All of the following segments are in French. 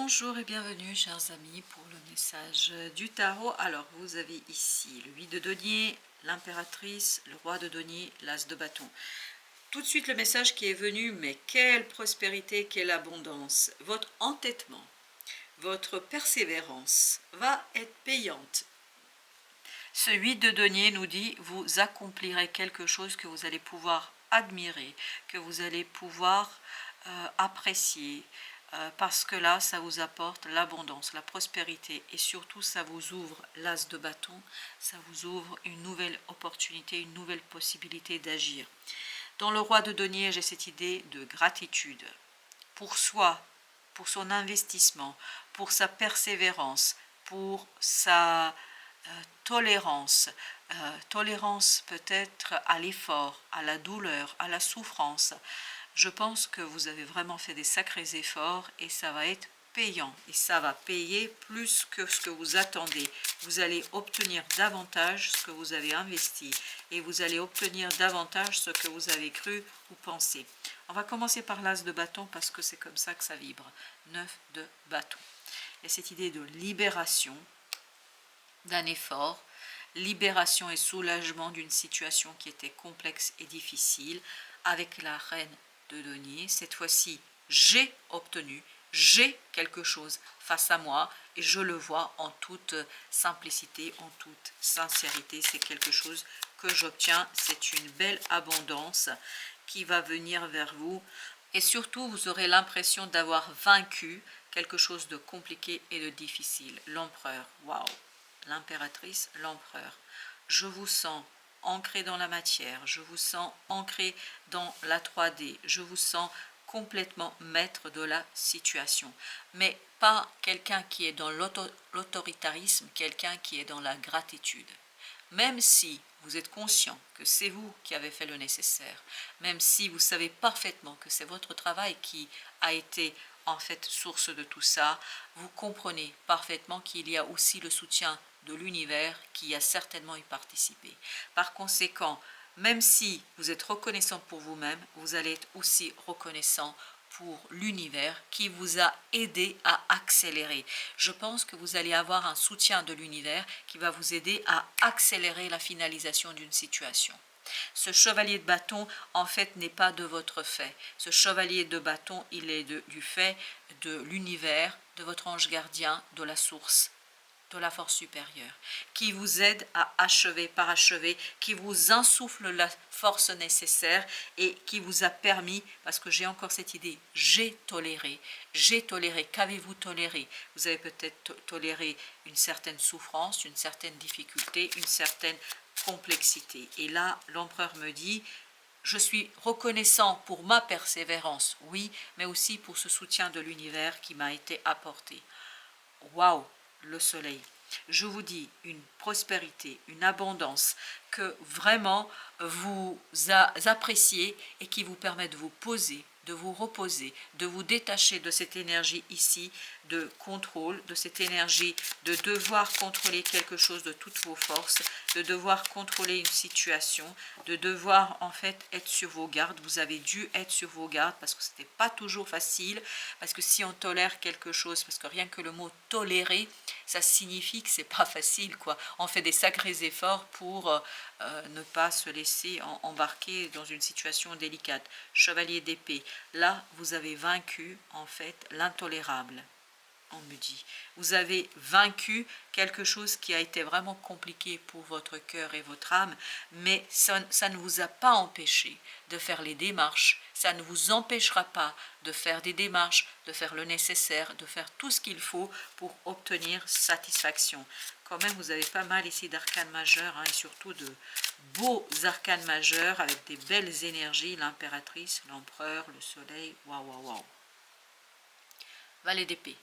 Bonjour et bienvenue chers amis pour le message du tarot. Alors vous avez ici le 8 de denier, l'impératrice, le roi de denier, l'as de bâton. Tout de suite le message qui est venu, mais quelle prospérité, quelle abondance. Votre entêtement, votre persévérance va être payante. Ce 8 de denier nous dit vous accomplirez quelque chose que vous allez pouvoir admirer, que vous allez pouvoir apprécier, parce que là, ça vous apporte l'abondance, la prospérité et surtout, ça vous ouvre l'as de bâton, ça vous ouvre une nouvelle opportunité, une nouvelle possibilité d'agir. Dans le roi de denier, j'ai cette idée de gratitude pour soi, pour son investissement, pour sa persévérance, pour sa tolérance. Tolérance peut-être à l'effort, à la douleur, à la souffrance. Je pense que vous avez vraiment fait des sacrés efforts et ça va être payant. Et ça va payer plus que ce que vous attendez. Vous allez obtenir davantage ce que vous avez investi et vous allez obtenir davantage ce que vous avez cru ou pensé. On va commencer par l'as de bâton parce que c'est comme ça que ça vibre. 9 de bâton. Et cette idée de libération d'un effort, libération et soulagement d'une situation qui était complexe et difficile avec la reine de denier. Cette fois-ci, j'ai obtenu, j'ai quelque chose face à moi et je le vois en toute simplicité, en toute sincérité. C'est quelque chose que j'obtiens, c'est une belle abondance qui va venir vers vous et surtout vous aurez l'impression d'avoir vaincu quelque chose de compliqué et de difficile. L'empereur, waouh! L'impératrice, l'empereur. Je vous sens ancré dans la matière, je vous sens ancré dans la 3D, je vous sens complètement maître de la situation. Mais pas quelqu'un qui est dans l'autoritarisme, quelqu'un qui est dans la gratitude. Même si vous êtes conscient que c'est vous qui avez fait le nécessaire, même si vous savez parfaitement que c'est votre travail qui a été en fait source de tout ça, vous comprenez parfaitement qu'il y a aussi le soutien de l'univers qui a certainement y participé. Par conséquent, même si vous êtes reconnaissant pour vous-même, vous allez être aussi reconnaissant pour l'univers qui vous a aidé à accélérer. Je pense que vous allez avoir un soutien de l'univers qui va vous aider à accélérer la finalisation d'une situation. Ce chevalier de bâton, en fait, n'est pas de votre fait. Ce chevalier de bâton, il est du fait de l'univers, de votre ange gardien, de la source, de la force supérieure, qui vous aide à achever, parachever, qui vous insuffle la force nécessaire et qui vous a permis, parce que j'ai encore cette idée, j'ai toléré, qu'avez-vous toléré? Vous avez peut-être toléré une certaine souffrance, une certaine difficulté, une certaine complexité. Et là, l'empereur me dit, je suis reconnaissant pour ma persévérance, oui, mais aussi pour ce soutien de l'univers qui m'a été apporté. Waouh, le soleil. Je vous dis une prospérité, une abondance que vraiment vous appréciez et qui vous permet de vous poser, de vous reposer, de vous détacher de cette énergie ici de contrôle, de cette énergie de devoir contrôler quelque chose de toutes vos forces, de devoir contrôler une situation, de devoir en fait être sur vos gardes. Vous avez dû être sur vos gardes parce que ce n'était pas toujours facile, parce que si on tolère quelque chose, parce que rien que le mot tolérer, ça signifie que c'est pas facile, quoi. On fait des sacrés efforts pour ne pas se laisser embarquer dans une situation délicate. Chevalier d'épée, là vous avez vaincu en fait l'intolérable. On me dit, vous avez vaincu quelque chose qui a été vraiment compliqué pour votre cœur et votre âme, mais ça ne vous a pas empêché de faire les démarches, ça ne vous empêchera pas de faire des démarches, de faire le nécessaire, de faire tout ce qu'il faut pour obtenir satisfaction. Quand même, vous avez pas mal ici d'arcanes majeurs, hein, et surtout de beaux arcanes majeurs avec des belles énergies, l'impératrice, l'empereur, le soleil, waouh, waouh, waouh. Valet d'épée.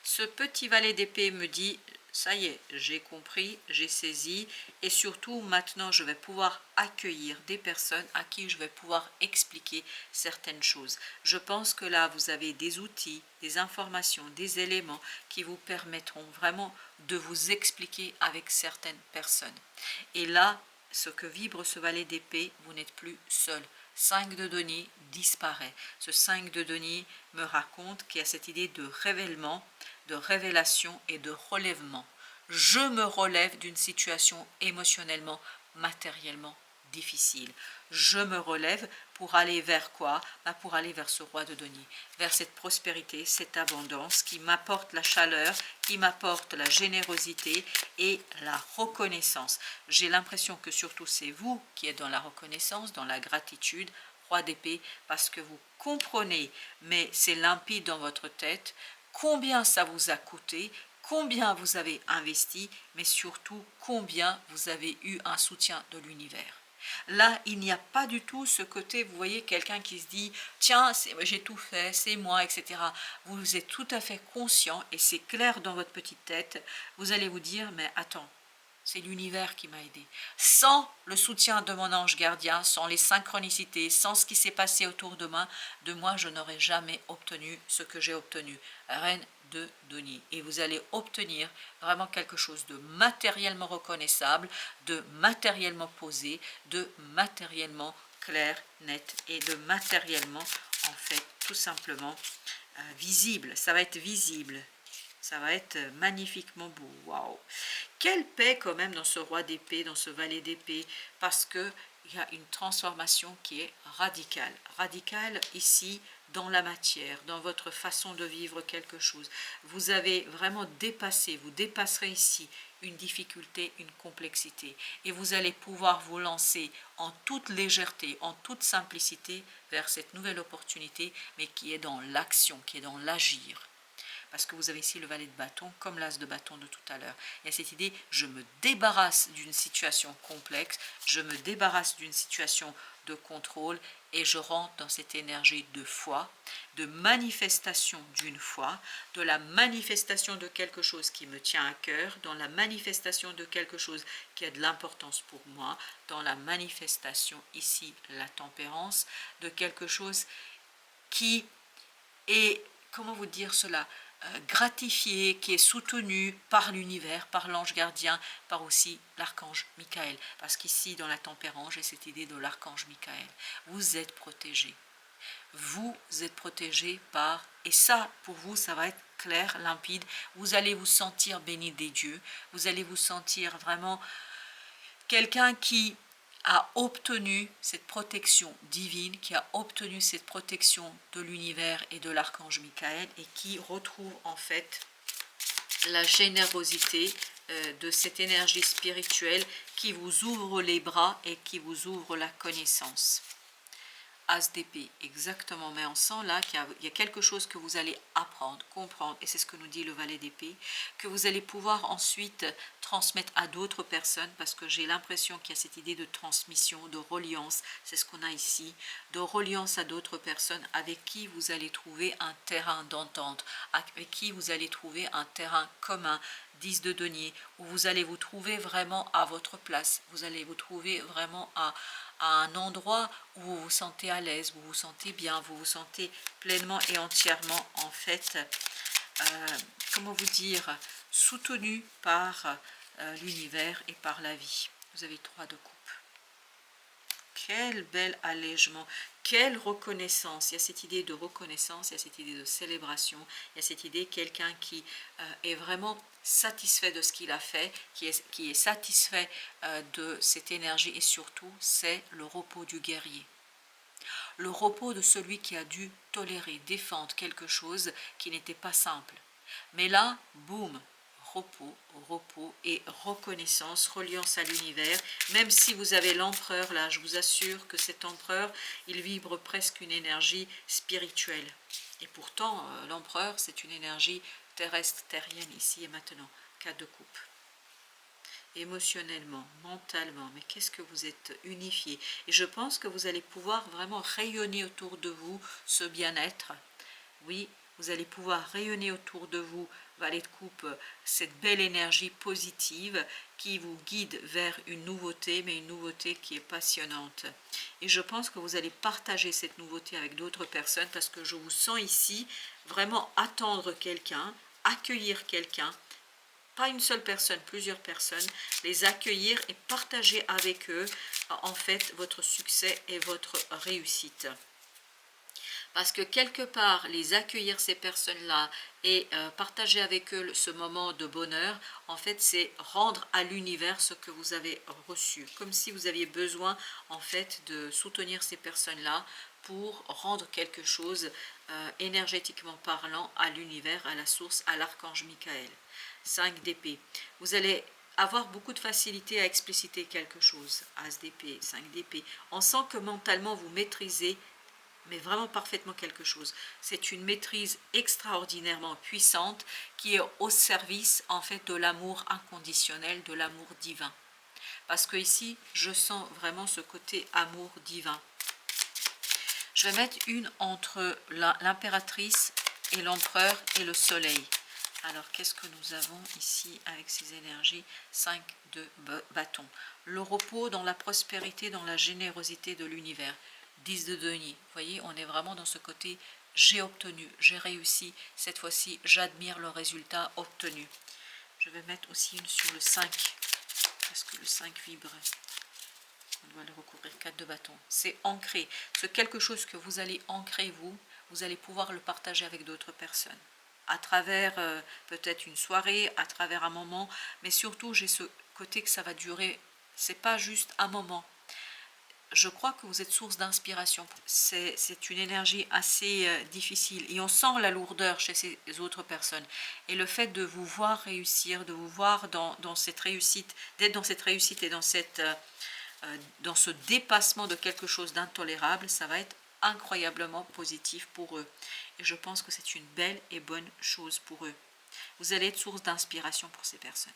Ce petit valet d'épée me dit, ça y est, j'ai compris, j'ai saisi, et surtout maintenant je vais pouvoir accueillir des personnes à qui je vais pouvoir expliquer certaines choses. Je pense que là vous avez des outils, des informations, des éléments qui vous permettront vraiment de vous expliquer avec certaines personnes. Et là, ce que vibre ce valet d'épée, vous n'êtes plus seul. 5 de denier disparaît. Ce 5 de denier me raconte qu'il y a cette idée de révèlement, de révélation et de relèvement. Je me relève d'une situation émotionnellement, matériellement difficile. Je me relève pour aller vers quoi? Pour aller vers ce roi de denier, vers cette prospérité, cette abondance qui m'apporte la chaleur, qui m'apporte la générosité et la reconnaissance. J'ai l'impression que surtout c'est vous qui êtes dans la reconnaissance, dans la gratitude, roi d'épée, parce que vous comprenez, mais c'est limpide dans votre tête, combien ça vous a coûté, combien vous avez investi, mais surtout combien vous avez eu un soutien de l'univers. Là, il n'y a pas du tout ce côté, vous voyez, quelqu'un qui se dit « Tiens, j'ai tout fait, c'est moi, etc. » Vous êtes tout à fait conscient et c'est clair dans votre petite tête. Vous allez vous dire « Mais attends, c'est l'univers qui m'a aidé. Sans le soutien de mon ange gardien, sans les synchronicités, sans ce qui s'est passé autour de moi, je n'aurais jamais obtenu ce que j'ai obtenu. » Reine de denier. Et vous allez obtenir vraiment quelque chose de matériellement reconnaissable, de matériellement posé, de matériellement clair, net et de matériellement, en fait, tout simplement visible. Ça va être visible. Ça va être magnifiquement beau. Waouh! Quelle paix quand même dans ce roi d'épée, dans ce valet d'épée, parce qu'il y a une transformation qui est radicale. Radicale ici dans la matière, dans votre façon de vivre quelque chose. Vous avez vraiment dépassé, vous dépasserez ici une difficulté, une complexité. Et vous allez pouvoir vous lancer en toute légèreté, en toute simplicité vers cette nouvelle opportunité, mais qui est dans l'action, qui est dans l'agir. Parce que vous avez ici le valet de bâton, comme l'as de bâton de tout à l'heure. Il y a cette idée, je me débarrasse d'une situation complexe, je me débarrasse d'une situation de contrôle et je rentre dans cette énergie de foi, de manifestation d'une foi, de la manifestation de quelque chose qui me tient à cœur, dans la manifestation de quelque chose qui a de l'importance pour moi, dans la manifestation ici, la tempérance, de quelque chose qui est, comment vous dire cela, gratifié, qui est soutenu par l'univers, par l'ange gardien, par aussi l'archange Michael. Parce qu'ici, dans la tempérance, j'ai cette idée de l'archange Michael. Vous êtes protégé. Vous êtes protégé par, et ça, pour vous, ça va être clair, limpide. Vous allez vous sentir béni des dieux. Vous allez vous sentir vraiment quelqu'un qui a obtenu cette protection divine, qui a obtenu cette protection de l'univers et de l'archange Michael et qui retrouve en fait la générosité de cette énergie spirituelle qui vous ouvre les bras et qui vous ouvre la connaissance. As d'épée, exactement, mais on sent là qu'il y a quelque chose que vous allez apprendre, comprendre, et c'est ce que nous dit le valet d'épée, que vous allez pouvoir ensuite transmettre à d'autres personnes, parce que j'ai l'impression qu'il y a cette idée de transmission, de reliance, c'est ce qu'on a ici, de reliance à d'autres personnes avec qui vous allez trouver un terrain d'entente, avec qui vous allez trouver un terrain commun, 10 de denier, où vous allez vous trouver vraiment à votre place, vous allez vous trouver vraiment à un endroit où vous vous sentez à l'aise, vous vous sentez bien, vous vous sentez pleinement et entièrement, en fait, comment vous dire, soutenu par l'univers et par la vie. Vous avez 3 de coupe. Quel bel allègement, quelle reconnaissance. Il y a cette idée de reconnaissance, il y a cette idée de célébration, il y a cette idée de quelqu'un qui est vraiment satisfait de ce qu'il a fait, qui est satisfait de cette énergie et surtout c'est le repos du guerrier. Le repos de celui qui a dû tolérer, défendre quelque chose qui n'était pas simple. Mais là, boum, repos, repos et reconnaissance, reliance à l'univers. Même si vous avez l'empereur, là, je vous assure que cet empereur, il vibre presque une énergie spirituelle. Et pourtant, l'empereur, c'est une énergie terrestre, terrienne, ici et maintenant. 4 de coupe. Émotionnellement, mentalement, mais qu'est-ce que vous êtes unifié. Et je pense que vous allez pouvoir vraiment rayonner autour de vous ce bien-être. Oui, vous allez pouvoir rayonner autour de vous, valet de coupe, cette belle énergie positive qui vous guide vers une nouveauté, mais une nouveauté qui est passionnante. Et je pense que vous allez partager cette nouveauté avec d'autres personnes parce que je vous sens ici vraiment attendre quelqu'un, accueillir quelqu'un, pas une seule personne, plusieurs personnes, les accueillir et partager avec eux en fait votre succès et votre réussite. Parce que quelque part, les accueillir ces personnes-là et partager avec eux ce moment de bonheur, en fait, c'est rendre à l'univers ce que vous avez reçu. Comme si vous aviez besoin, en fait, de soutenir ces personnes-là pour rendre quelque chose, énergétiquement parlant, à l'univers, à la source, à l'archange Michael. 5 d'épée. Vous allez avoir beaucoup de facilité à expliciter quelque chose. As d'épée, 5 d'épée. On sent que mentalement, vous maîtrisez mais vraiment parfaitement quelque chose. C'est une maîtrise extraordinairement puissante qui est au service en fait de l'amour inconditionnel, de l'amour divin. Parce que ici, je sens vraiment ce côté amour divin. Je vais mettre une entre l'impératrice et l'empereur et le soleil. Alors, qu'est-ce que nous avons ici avec ces énergies? 5 de bâton. Le repos dans la prospérité, dans la générosité de l'univers. 10 de denier. Vous voyez, on est vraiment dans ce côté j'ai obtenu, j'ai réussi. Cette fois-ci, j'admire le résultat obtenu. Je vais mettre aussi une sur le 5. Parce que le 5 vibre. On doit le recouvrir. 4 de bâton. C'est ancré. C'est quelque chose que vous allez ancrer vous allez pouvoir le partager avec d'autres personnes. À travers peut-être une soirée, à travers un moment, mais surtout j'ai ce côté que ça va durer, c'est pas juste un moment. Je crois que vous êtes source d'inspiration. C'est une énergie assez difficile et on sent la lourdeur chez ces autres personnes. Et le fait de vous voir réussir, de vous voir dans cette réussite, d'être dans cette réussite et dans ce dépassement de quelque chose d'intolérable, ça va être incroyablement positif pour eux. Et je pense que c'est une belle et bonne chose pour eux. Vous allez être source d'inspiration pour ces personnes.